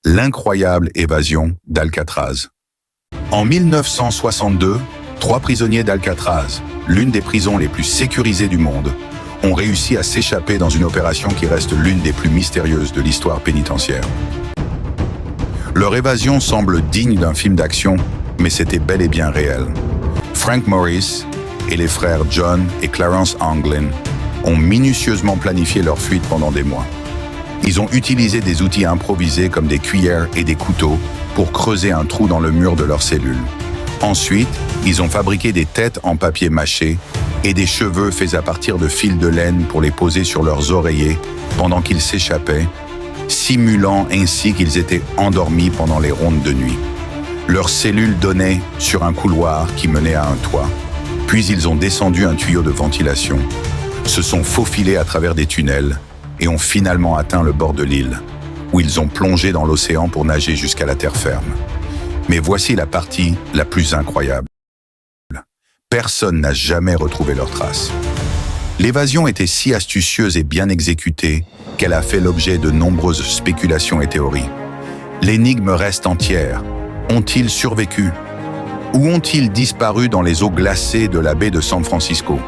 L'incroyable évasion d'Alcatraz. En 1962, 3 prisonniers d'Alcatraz, l'une des prisons les plus sécurisées du monde, ont réussi à s'échapper dans une opération qui reste l'une des plus mystérieuses de l'histoire pénitentiaire. Leur évasion semble digne d'un film d'action, mais c'était bel et bien réel. Frank Morris et les frères John et Clarence Anglin ont minutieusement planifié leur fuite pendant des mois. Ils ont utilisé des outils improvisés comme des cuillères et des couteaux pour creuser un trou dans le mur de leur cellule. Ensuite, ils ont fabriqué des têtes en papier mâché et des cheveux faits à partir de fils de laine pour les poser sur leurs oreillers pendant qu'ils s'échappaient, simulant ainsi qu'ils étaient endormis pendant les rondes de nuit. Leur cellule donnait sur un couloir qui menait à un toit. Puis ils ont descendu un tuyau de ventilation, se sont faufilés à travers des tunnels et ont finalement atteint le bord de l'île, où ils ont plongé dans l'océan pour nager jusqu'à la terre ferme. Mais voici la partie la plus incroyable. Personne n'a jamais retrouvé leurs traces. L'évasion était si astucieuse et bien exécutée qu'elle a fait l'objet de nombreuses spéculations et théories. L'énigme reste entière. Ont-ils survécu? Ou ont-ils disparu dans les eaux glacées de la baie de San Francisco?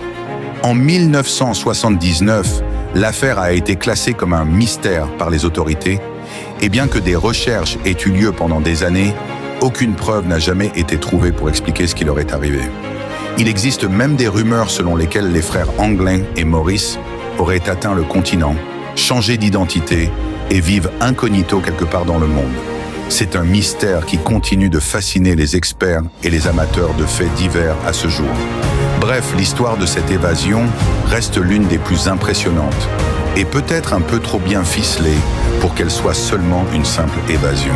En 1979, l'affaire a été classée comme un mystère par les autorités, et bien que des recherches aient eu lieu pendant des années, aucune preuve n'a jamais été trouvée pour expliquer ce qui leur est arrivé. Il existe même des rumeurs selon lesquelles les frères Anglin et Morris auraient atteint le continent, changé d'identité et vivent incognito quelque part dans le monde. C'est un mystère qui continue de fasciner les experts et les amateurs de faits divers à ce jour. Bref, l'histoire de cette évasion reste l'une des plus impressionnantes et peut-être un peu trop bien ficelée pour qu'elle soit seulement une simple évasion.